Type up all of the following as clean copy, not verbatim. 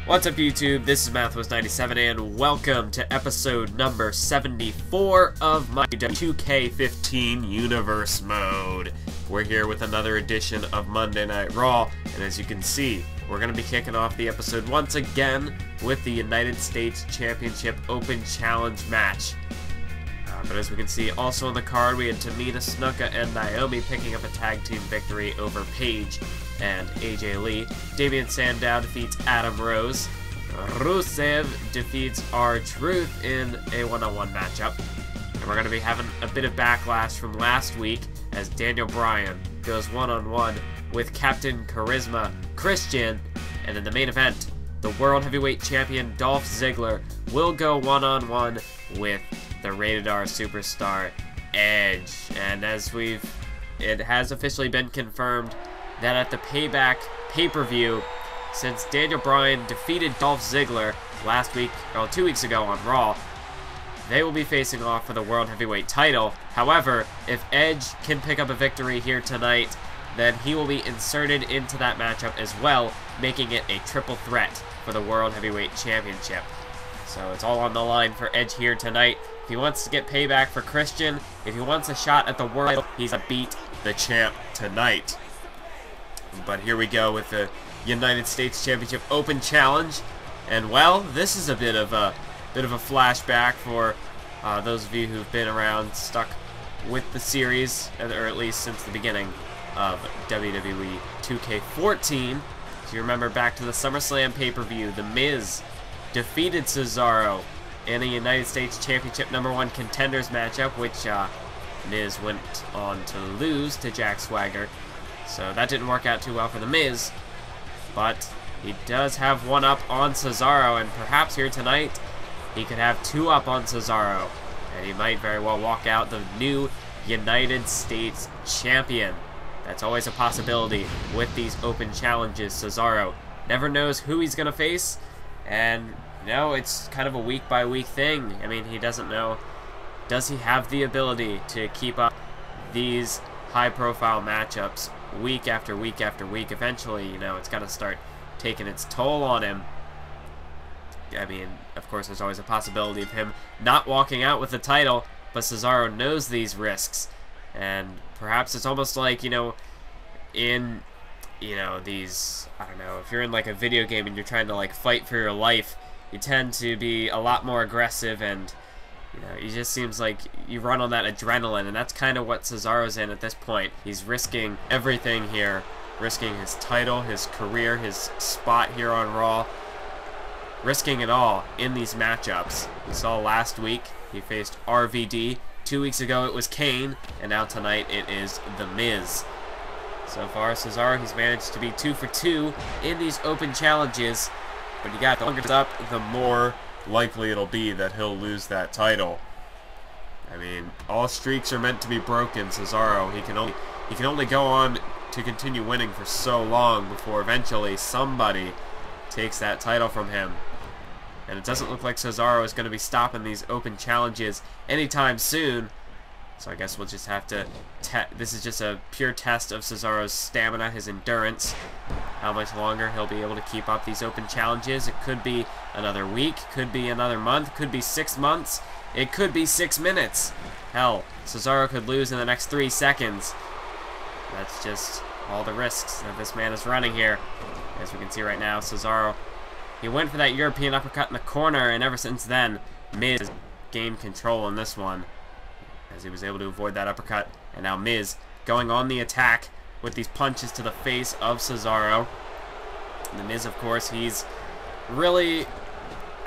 What's up, YouTube? This is Mathwas97 and welcome to episode number 74 of my WWE 2K15 Universe Mode. We're here with another edition of Monday Night Raw, and as you can see, we're going to be kicking off the episode once again with the United States Championship Open Challenge match. But as we can see, also on the card, we had Tamina Snuka and Naomi picking up a tag team victory over Paige and AJ Lee. Damian Sandow defeats Adam Rose. Rusev defeats R-Truth in a one-on-one matchup. And we're going to be having a bit of backlash from last week as Daniel Bryan goes one-on-one with Captain Charisma Christian. And in the main event, the World Heavyweight Champion Dolph Ziggler will go one-on-one with the Rated R superstar Edge. And as it has officially been confirmed that at the Payback pay-per-view, since Daniel Bryan defeated Dolph Ziggler last week, or 2 weeks ago on Raw, they will be facing off for the World Heavyweight title. However, if Edge can pick up a victory here tonight, then he will be inserted into that matchup as well, making it a triple threat for the World Heavyweight Championship. So it's all on the line for Edge here tonight. If he wants to get payback for Christian, if he wants a shot at the world, he's to beat the champ tonight. But here we go with the United States Championship Open Challenge, and well, this is a bit of a flashback for those of you who've been around, stuck with the series, or at least since the beginning of WWE 2K15. So you remember back to the SummerSlam pay-per-view, The Miz defeated Cesaro in a United States Championship #1 contenders matchup, which Miz went on to lose to Jack Swagger. So that didn't work out too well for The Miz, but he does have one up on Cesaro, and perhaps here tonight he could have two up on Cesaro, and he might very well walk out the new United States Champion. That's always a possibility with these open challenges. Cesaro never knows who he's going to face, and it's kind of a week-by-week thing. I mean, he doesn't know, does he have the ability to keep up these high-profile matchups week after week after week? Eventually, it's got to start taking its toll on him. I mean, of course, there's always a possibility of him not walking out with the title, but Cesaro knows these risks, and perhaps it's almost like, in, these, I don't know, if you're in like a video game and you're trying to like fight for your life, you tend to be a lot more aggressive, and it just seems like you run on that adrenaline, and that's kind of what Cesaro's in at this point. He's risking everything here, risking his title, his career, his spot here on Raw, risking it all in these matchups. We saw last week he faced RVD, 2 weeks ago it was Kane, and now tonight it is The Miz. So far, Cesaro, he's managed to be 2 for 2 in these open challenges, but you got the longer it's up, the more likely it'll be that he'll lose that title. I mean, all streaks are meant to be broken. Cesaro, he can only go on to continue winning for so long before eventually somebody takes that title from him. And it doesn't look like Cesaro is going to be stopping these open challenges anytime soon. So I guess we'll just have to this is just a pure test of Cesaro's stamina, his endurance, how much longer he'll be able to keep up these open challenges. It could be another week, could be another month, could be 6 months, it could be 6 minutes. Hell, Cesaro could lose in the next 3 seconds. That's just all the risks that this man is running here. As we can see right now, Cesaro, he went for that European uppercut in the corner, and ever since then, Miz has gained control in this one, as he was able to avoid that uppercut. And now Miz going on the attack with these punches to the face of Cesaro. And the Miz, of course, he's really,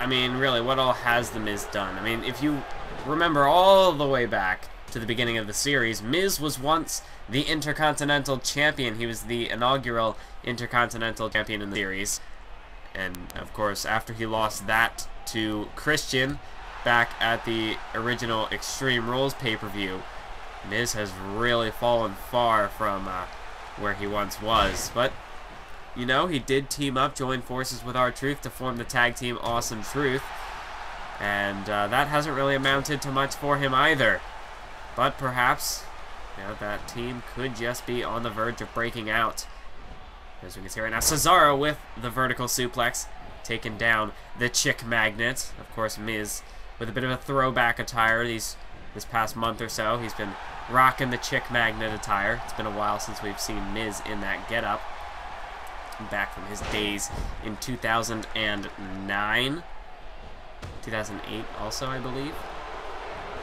really, what all has the Miz done? I mean, if you remember all the way back to the beginning of the series, Miz was once the Intercontinental Champion. He was the inaugural Intercontinental Champion in the series. And, of course, after he lost that to Christian back at the original Extreme Rules pay-per-view, Miz has really fallen far from where he once was. But, he did team up, join forces with R-Truth to form the tag team Awesome Truth. And that hasn't really amounted to much for him either. But perhaps, that team could just be on the verge of breaking out. As we can see right now, Cesaro with the vertical suplex taking down the Chick Magnet. Of course, Miz with a bit of a throwback attire this past month or so. He's been rocking the Chick Magnet attire. It's been a while since we've seen Miz in that getup. Back from his days in 2009. 2008 also, I believe.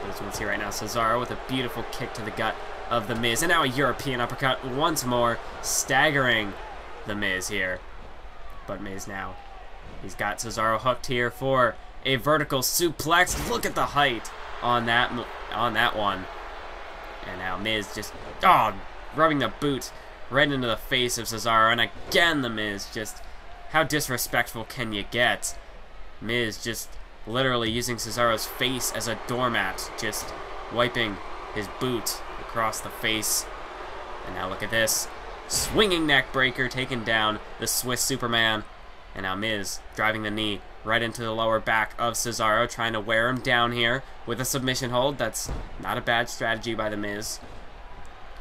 As you can see right now, Cesaro with a beautiful kick to the gut of the Miz. And now a European uppercut once more, staggering the Miz here. But Miz now, he's got Cesaro hooked here for a vertical suplex. Look at the height on that one. And now Miz just, rubbing the boot right into the face of Cesaro. And again, the Miz just, how disrespectful can you get? Miz just literally using Cesaro's face as a doormat, just wiping his boot across the face. And now look at this. Swinging neck breaker, taking down the Swiss Superman. And now Miz driving the knee right into the lower back of Cesaro, trying to wear him down here with a submission hold. That's not a bad strategy by the Miz.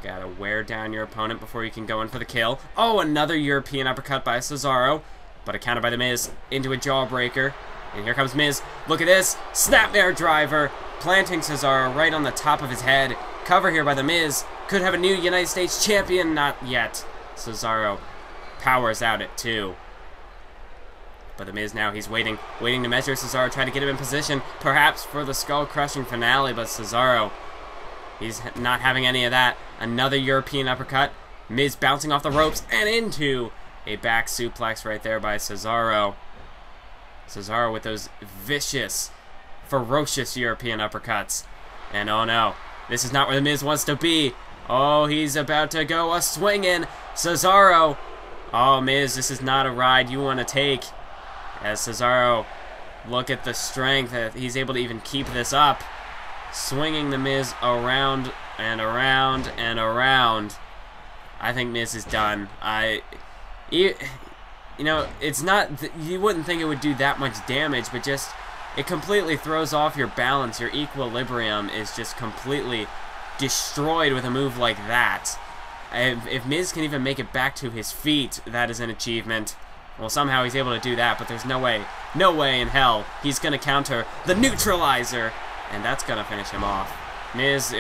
Gotta wear down your opponent before you can go in for the kill. Oh, another European uppercut by Cesaro, but a counter by the Miz into a jawbreaker. And here comes Miz. Look at this. Snapmare driver, planting Cesaro right on the top of his head. Cover here by the Miz. Could have a new United States champion. Not yet. Cesaro powers out at 2. But the Miz now, he's waiting to measure Cesaro, trying to get him in position, perhaps for the skull-crushing finale, but Cesaro, he's not having any of that. Another European uppercut. Miz bouncing off the ropes and into a back suplex right there by Cesaro. Cesaro with those vicious, ferocious European uppercuts. And oh no, this is not where the Miz wants to be. Oh, he's about to go a-swinging. Cesaro. Oh, Miz, this is not a ride you want to take. As Cesaro, look at the strength that he's able to even keep this up. Swinging the Miz around and around and around. I think Miz is done. You know, it's not, you wouldn't think it would do that much damage, but just, it completely throws off your balance. Your equilibrium is just completely destroyed with a move like that. If Miz can even make it back to his feet, that is an achievement. Well, somehow he's able to do that, but there's no way in hell he's going to counter the neutralizer, and that's going to finish him off. Miz,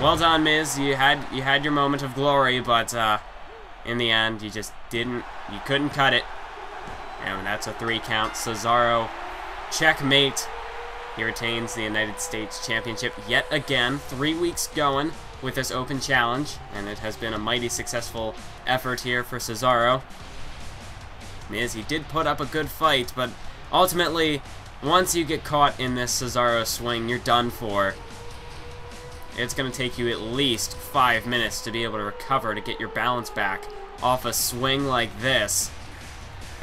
well done, Miz. You had your moment of glory, but in the end, you couldn't cut it. And that's a 3 count. Cesaro, checkmate. He retains the United States Championship yet again. 3 weeks going with this open challenge, and it has been a mighty successful effort here for Cesaro. Miz, he did put up a good fight, but ultimately, once you get caught in this Cesaro swing, you're done for. It's going to take you at least 5 minutes to be able to recover, to get your balance back off a swing like this.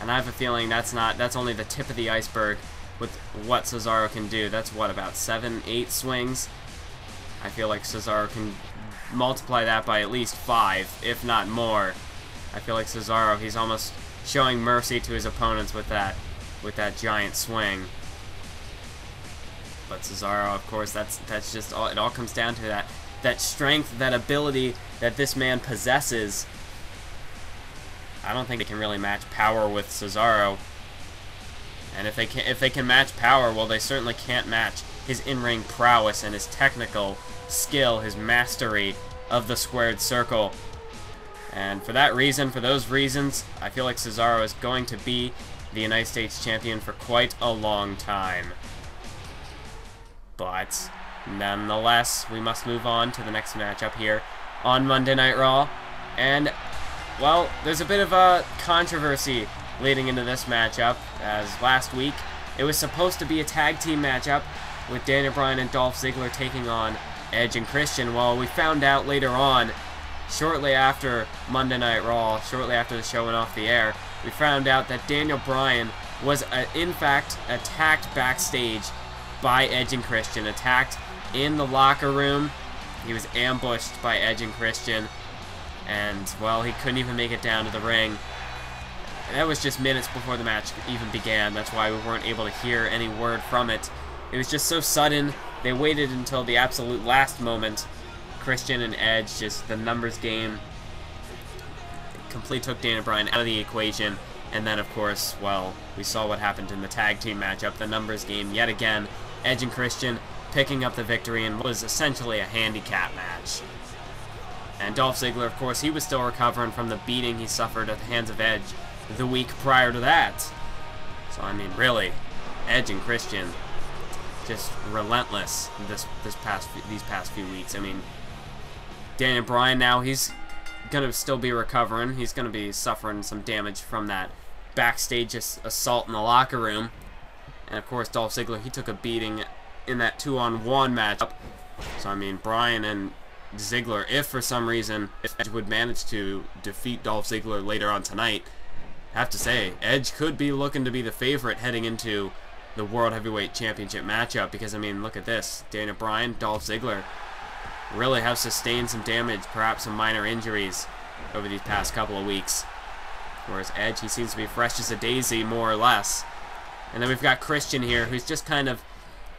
And I have a feeling that's only the tip of the iceberg with what Cesaro can do. That's what, about 7, 8 swings? I feel like Cesaro can multiply that by at least 5, if not more. I feel like Cesaro, he's almost showing mercy to his opponents with that giant swing. But Cesaro, of course, that's just all. It all comes down to that strength, that ability that this man possesses. I don't think they can really match power with Cesaro. And if they can match power, well, they certainly can't match his in-ring prowess and his technical skill, his mastery of the squared circle. And for that reason, for those reasons, I feel like Cesaro is going to be the United States champion for quite a long time. But nonetheless, we must move on to the next matchup here on Monday Night Raw. And, well, there's a bit of a controversy leading into this matchup, as last week it was supposed to be a tag team matchup with Daniel Bryan and Dolph Ziggler taking on Edge and Christian. Well, we found out later on, shortly after Monday Night Raw, shortly after the show went off the air, we found out that Daniel Bryan was, in fact, attacked backstage by Edge and Christian. Attacked in the locker room. He was ambushed by Edge and Christian. And, well, he couldn't even make it down to the ring. And that was just minutes before the match even began. That's why we weren't able to hear any word from it. It was just so sudden. They waited until the absolute last moment. Christian and Edge, just the numbers game, completely took Daniel Bryan out of the equation. And then, of course, well, we saw what happened in the tag team matchup, the numbers game yet again. Edge and Christian picking up the victory in what was essentially a handicap match. And Dolph Ziggler, of course, he was still recovering from the beating he suffered at the hands of Edge the week prior to that. So, I mean, really, Edge and Christian just relentless these past few weeks. I mean, Daniel Bryan now, he's going to still be recovering. He's going to be suffering some damage from that backstage assault in the locker room. And, of course, Dolph Ziggler, he took a beating in that 2-on-1 matchup. So, I mean, Bryan and Ziggler, if for some reason Edge would manage to defeat Dolph Ziggler later on tonight, I have to say, Edge could be looking to be the favorite heading into the World Heavyweight Championship matchup, because, I mean, look at this. Daniel Bryan, Dolph Ziggler really have sustained some damage, perhaps some minor injuries over these past couple of weeks. Whereas Edge, he seems to be fresh as a daisy, more or less. And then we've got Christian here, who's just kind of,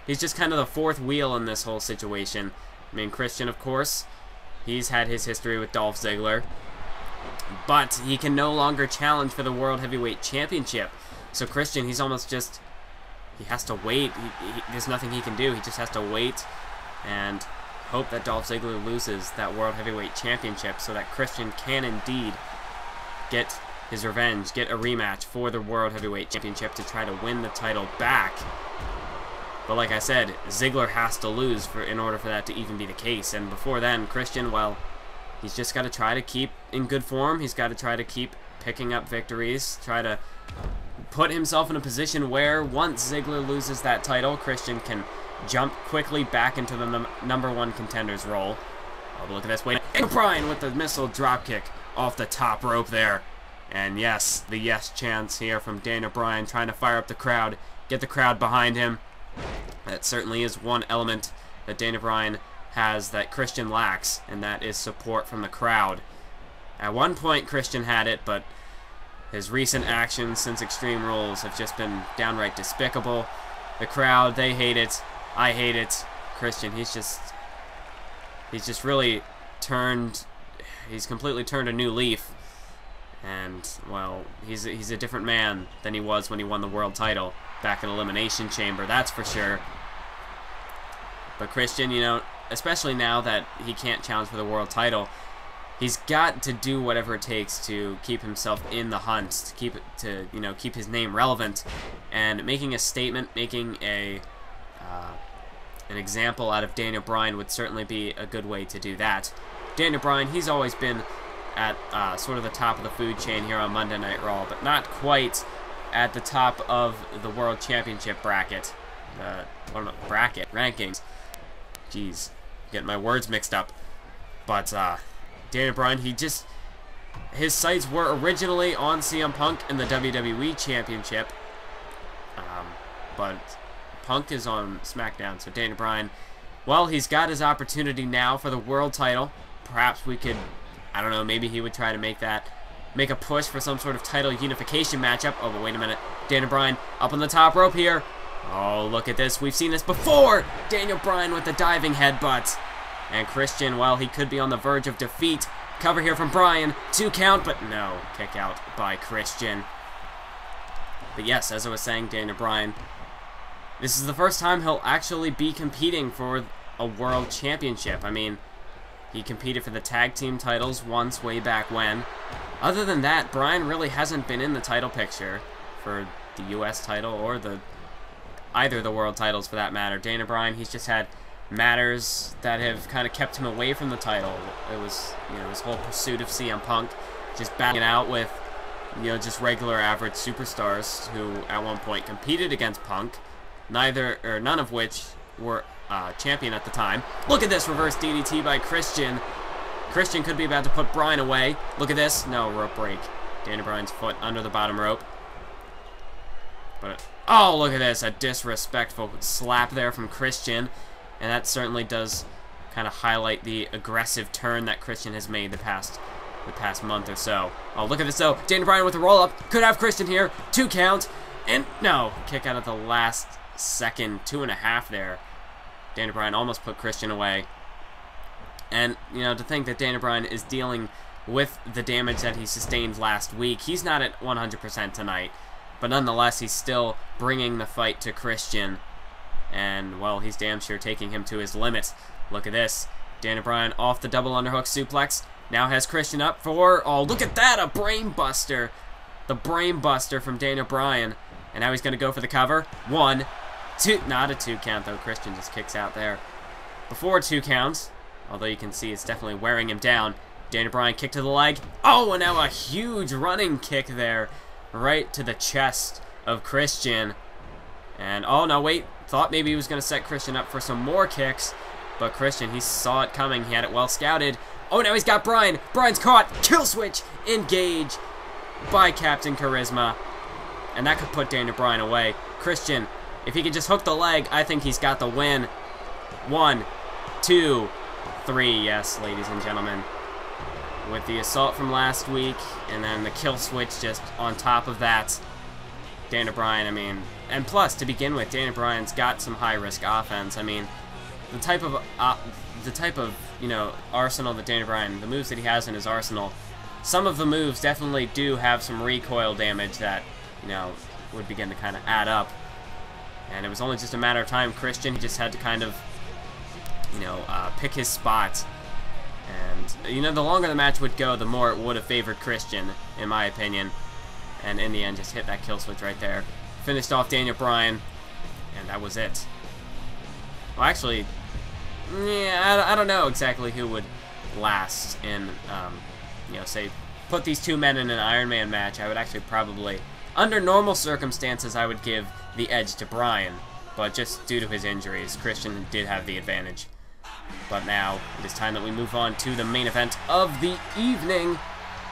he's just kind of the fourth wheel in this whole situation. I mean, Christian, of course, he's had his history with Dolph Ziggler, but he can no longer challenge for the World Heavyweight Championship. So Christian, he's almost just, he has to wait. There's nothing he can do. He just has to wait and hope that Dolph Ziggler loses that World Heavyweight Championship so that Christian can indeed get his revenge, get a rematch for the World Heavyweight Championship to try to win the title back. But like I said, Ziggler has to lose in order for that to even be the case. And before then, Christian, well, he's just got to try to keep in good form. He's got to try to keep picking up victories, try to put himself in a position where once Ziggler loses that title, Christian can jump quickly back into the #1 contender's role. Oh, but look at this. Wait, and Bryan with the missile dropkick off the top rope there. And yes, the yes chance here from Daniel Bryan trying to fire up the crowd, get the crowd behind him. That certainly is one element that Daniel Bryan has that Christian lacks, and that is support from the crowd. At one point, Christian had it, but his recent actions since Extreme Rules have just been downright despicable. The crowd, they hate it. I hate it. Christian, he's just really turned, he's completely turned a new leaf. And, well, he's a different man than he was when he won the world title back in Elimination Chamber, that's for sure. But Christian, you know, especially now that he can't challenge for the world title, he's got to do whatever it takes to keep himself in the hunt, to keep his name relevant, and making a statement, making an example out of Daniel Bryan would certainly be a good way to do that. Daniel Bryan, he's always been at sort of the top of the food chain here on Monday Night Raw, but not quite at the top of the World Championship bracket. Bracket rankings. Jeez, getting my words mixed up. But Daniel Bryan, his sights were originally on CM Punk in the WWE Championship, but Punk is on SmackDown. So Daniel Bryan, well, he's got his opportunity now for the world title. Perhaps we could, I don't know, maybe he would try to make a push for some sort of title unification matchup. Oh, but wait a minute. Daniel Bryan up on the top rope here. Oh, look at this. We've seen this before. Daniel Bryan with the diving headbutt. And Christian, well, he could be on the verge of defeat. Cover here from Bryan. 2 count, but no. Kick out by Christian. But yes, as I was saying, Daniel Bryan, this is the first time he'll actually be competing for a world championship. I mean, he competed for the tag team titles once way back when. Other than that, Bryan really hasn't been in the title picture for the U.S. title or either the world titles for that matter. Daniel Bryan, he's just had matters that have kind of kept him away from the title. It was, his whole pursuit of CM Punk, just battling it out with, just regular average superstars who at one point competed against Punk, none of which were champion at the time. Look at this reverse DDT by Christian. Christian could be about to put Bryan away. Look at this. No, rope break. Daniel Bryan's foot under the bottom rope. But, oh, look at this. A disrespectful slap there from Christian. And that certainly does kind of highlight the aggressive turn that Christian has made the past month or so. Oh, look at this, though. Daniel Bryan with a roll-up. Could have Christian here. 2 count. And, no. Kick out at the last second. 2.5 there. Daniel Bryan almost put Christian away. And, to think that Daniel Bryan is dealing with the damage that he sustained last week. He's not at 100% tonight, but nonetheless, he's still bringing the fight to Christian. And, well, he's damn sure taking him to his limit. Look at this. Daniel Bryan off the double underhook suplex. Now has Christian up for, oh, look at that, a brain buster. The brain buster from Daniel Bryan. And now he's going to go for the cover. 1, 2, not a 2 count though. Christian just kicks out there. Before 2 counts, although you can see it's definitely wearing him down. Daniel Bryan kick to the leg. Oh, and now a huge running kick there. Right to the chest of Christian. And, oh, no, wait. Thought maybe he was going to set Christian up for some more kicks. But Christian, he saw it coming. He had it well scouted. Oh, now he's got Bryan. Bryan's caught. Kill switch. Engage by Captain Charisma. And that could put Daniel Bryan away. Christian, if he could just hook the leg, I think he's got the win. 1, 2, 3. Yes, ladies and gentlemen. With the assault from last week, and then the kill switch just on top of that. Daniel Bryan, I mean, and plus, to begin with, Daniel Bryan's got some high-risk offense. I mean, the type of you know, arsenal that Daniel Bryan, the moves that he has in his arsenal, some of the moves definitely do have some recoil damage that, you know, would begin to kind of add up. And it was only just a matter of time. Christian, he just had to kind of, you know, pick his spot. And, you know, the longer the match would go, the more it would have favored Christian, in my opinion. And in the end, just hit that kill switch right there. Finished off Daniel Bryan, and that was it. Well, actually, yeah, I don't know exactly who would last in, you know, say, put these two men in an Iron Man match. I would actually probably, under normal circumstances, I would give the edge to Bryan. But just due to his injuries, Christian did have the advantage. But now, it is time that we move on to the main event of the evening.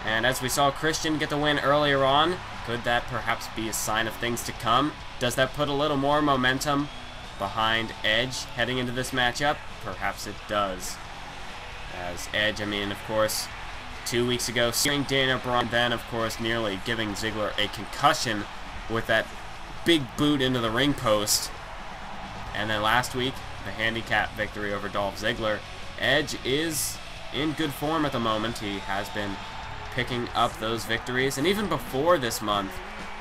And as we saw Christian get the win earlier on, could that perhaps be a sign of things to come? Does that put a little more momentum behind Edge heading into this matchup? Perhaps it does. As Edge, I mean, of course, 2 weeks ago, seeing Daniel Bryan, then, of course, nearly giving Ziggler a concussion with that big boot into the ring post. And then last week, the handicap victory over Dolph Ziggler. Edge is in good form at the moment. He has been picking up those victories. And even before this month,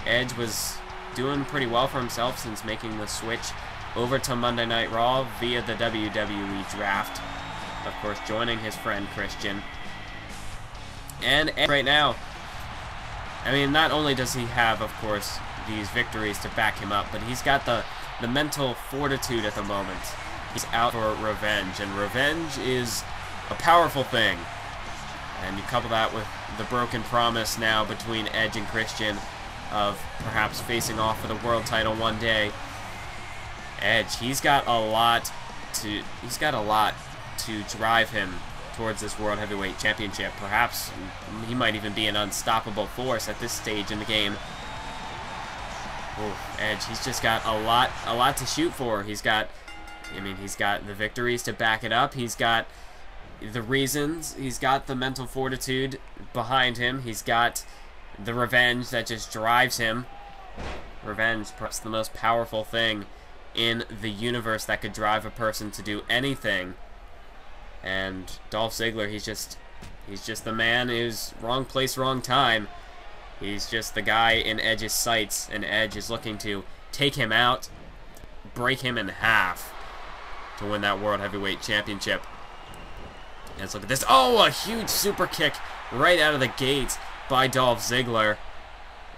Edge was doing pretty well for himself since making the switch over to Monday Night Raw via the WWE draft. Of course, joining his friend Christian. And Edge right now, I mean, not only does he have, of course, these victories to back him up, but he's got the mental fortitude at the moment. He's out for revenge, and revenge is a powerful thing. And you couple that with the broken promise now between Edge and Christian of perhaps facing off for the world title one day. Edge, he's got a lot to drive him towards this World Heavyweight Championship. Perhaps he might even be an unstoppable force at this stage in the game. Ooh, Edge, he's just got a lot to shoot for. He's got the victories to back it up. He's got the reasons. He's got the mental fortitude behind him. He's got the revenge that just drives him. Revenge, perhaps the most powerful thing in the universe that could drive a person to do anything. And Dolph Ziggler, he's just the man who's wrong place, wrong time. He's just the guy in Edge's sights, and Edge is looking to take him out, break him in half to win that World Heavyweight Championship. Let's look at this. Oh, a huge super kick right out of the gate by Dolph Ziggler.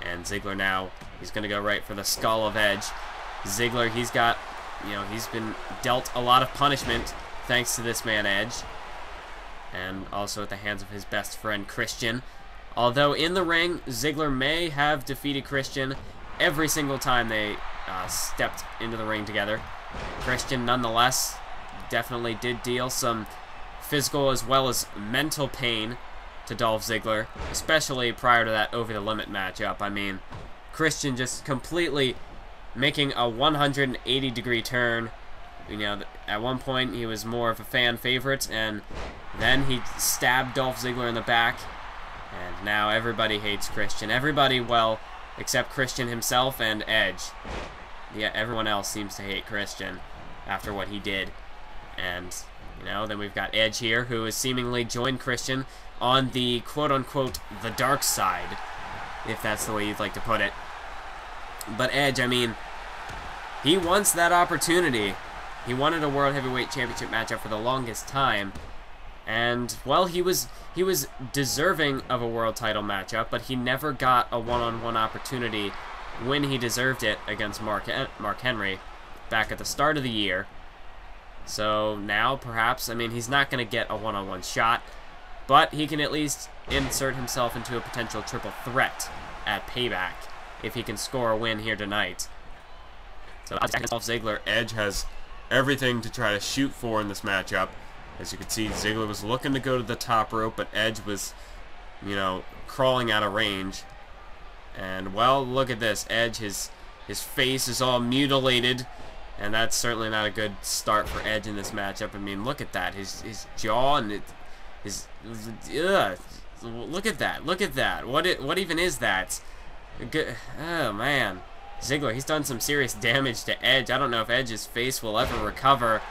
And Ziggler now, he's going to go right for the skull of Edge. Ziggler, he's got, you know, he's been dealt a lot of punishment thanks to this man Edge. And also at the hands of his best friend Christian. Although in the ring, Ziggler may have defeated Christian every single time they stepped into the ring together. Christian, nonetheless, definitely did deal some physical as well as mental pain to Dolph Ziggler, especially prior to that Over the Limit matchup. I mean, Christian just completely making a 180-degree turn. You know, at one point he was more of a fan favorite, and then he stabbed Dolph Ziggler in the back. And now everybody hates Christian. Everybody, well, except Christian himself and Edge. Yeah, everyone else seems to hate Christian after what he did. And You know, then we've got Edge here, who has seemingly joined Christian on the quote-unquote the dark side, if that's the way you'd like to put it. But Edge, I mean, he wants that opportunity. He wanted a World Heavyweight Championship matchup for the longest time. And, well, he was deserving of a world title matchup, but he never got a one-on-one opportunity when he deserved it against Mark Henry back at the start of the year. So now, perhaps, I mean, he's not going to get a one-on-one shot, but he can at least insert himself into a potential triple threat at Payback if he can score a win here tonight. So, Dolph Ziggler, Edge has everything to try to shoot for in this matchup. As you can see, Ziggler was looking to go to the top rope, but Edge was, you know, crawling out of range. And, well, look at this. Edge, his face is all mutilated, and that's certainly not a good start for Edge in this matchup. I mean, look at that. His jaw and look at that. Look at that. What even is that? Oh, man. Ziggler, he's done some serious damage to Edge. I don't know if Edge's face will ever recover.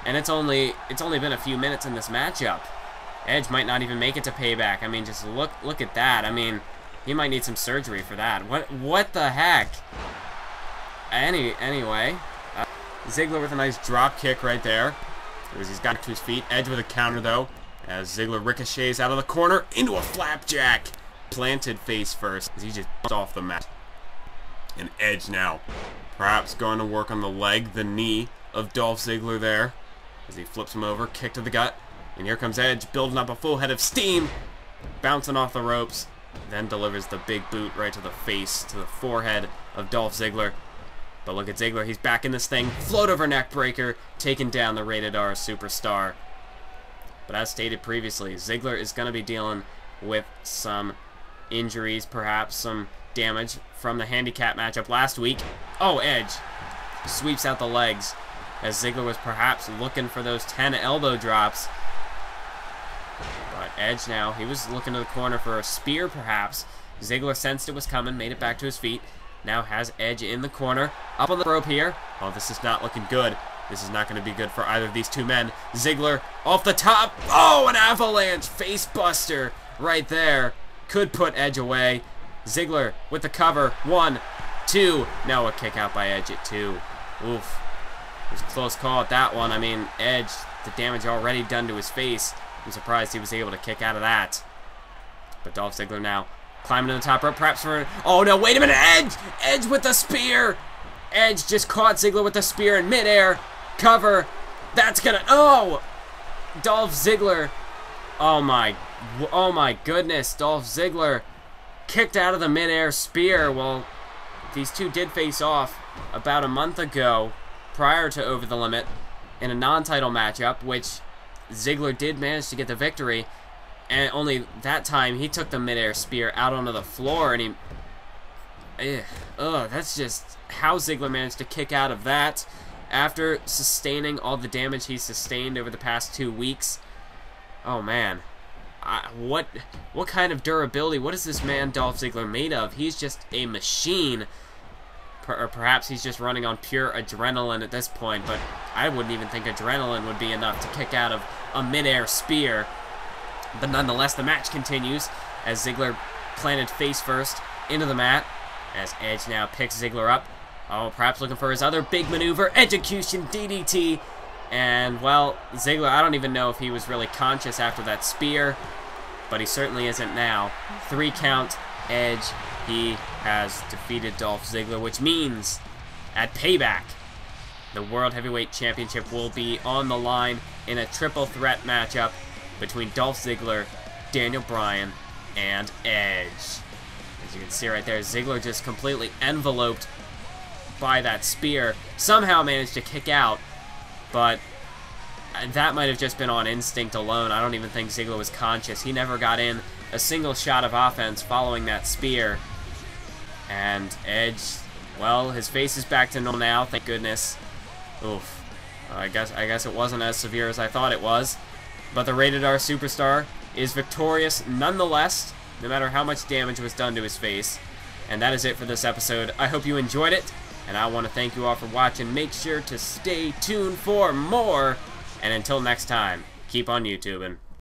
And it's only been a few minutes in this matchup. Edge might not even make it to Payback. I mean, just look at that. I mean, he might need some surgery for that. What the heck? Anyway, Ziggler with a nice drop kick right there. As he's got to his feet. Edge with a counter though. As Ziggler ricochets out of the corner into a flapjack. Planted face first as he just bumped off the mat. And Edge now, perhaps going to work on the leg, the knee of Dolph Ziggler there. As he flips him over, kick to the gut. And here comes Edge, building up a full head of steam. Bouncing off the ropes. Then delivers the big boot right to the face, to the forehead of Dolph Ziggler. But look at Ziggler, he's back in this thing. Float over neck breaker, taking down the rated R superstar. But as stated previously, Ziggler is going to be dealing with some injuries, perhaps some damage from the handicap matchup last week. Oh, Edge sweeps out the legs as Ziggler was perhaps looking for those 10 elbow drops. But Edge now, he was looking to the corner for a spear perhaps. Ziggler sensed it was coming, made it back to his feet. Now has Edge in the corner, up on the rope here. Oh, this is not looking good. This is not going to be good for either of these two men. Ziggler off the top. Oh, an avalanche face buster right there. Could put Edge away. Ziggler with the cover. 1, 2. Now a kick out by Edge at 2. Oof. It was a close call at that one. I mean, Edge, the damage already done to his face. I'm surprised he was able to kick out of that. But Dolph Ziggler now climbing to the top rope, perhaps for... Oh, no, wait a minute, Edge! Edge with the spear! Edge just caught Ziggler with the spear in midair. Cover. That's gonna... Oh! Dolph Ziggler. Oh my goodness. Dolph Ziggler kicked out of the midair spear. Well, these two did face off about a month ago prior to Over the Limit in a non-title matchup, which Ziggler did manage to get the victory. And only that time he took the midair spear out onto the floor, and he... that's just how Ziggler managed to kick out of that after sustaining all the damage he sustained over the past 2 weeks. Oh man, what kind of durability? What is this man Dolph Ziggler made of? He's just a machine. Or perhaps he's just running on pure adrenaline at this point, but I wouldn't even think adrenaline would be enough to kick out of a midair spear. But nonetheless, the match continues as Ziggler planted face first into the mat, as Edge now picks Ziggler up. Oh, perhaps looking for his other big maneuver, execution DDT. And, well, Ziggler, I don't even know if he was really conscious after that spear, but he certainly isn't now. 3 count, Edge. He has defeated Dolph Ziggler, which means at Payback, the World Heavyweight Championship will be on the line in a triple threat matchup between Dolph Ziggler, Daniel Bryan, and Edge. As you can see right there, Ziggler just completely enveloped by that spear. Somehow managed to kick out, but that might have just been on instinct alone. I don't even think Ziggler was conscious. He never got in a single shot of offense following that spear. And Edge, well, his face is back to normal now, thank goodness. Oof. I guess it wasn't as severe as I thought it was. But the Rated R Superstar is victorious nonetheless, no matter how much damage was done to his face. And that is it for this episode. I hope you enjoyed it, and I want to thank you all for watching. Make sure to stay tuned for more And until next time, keep on YouTubing.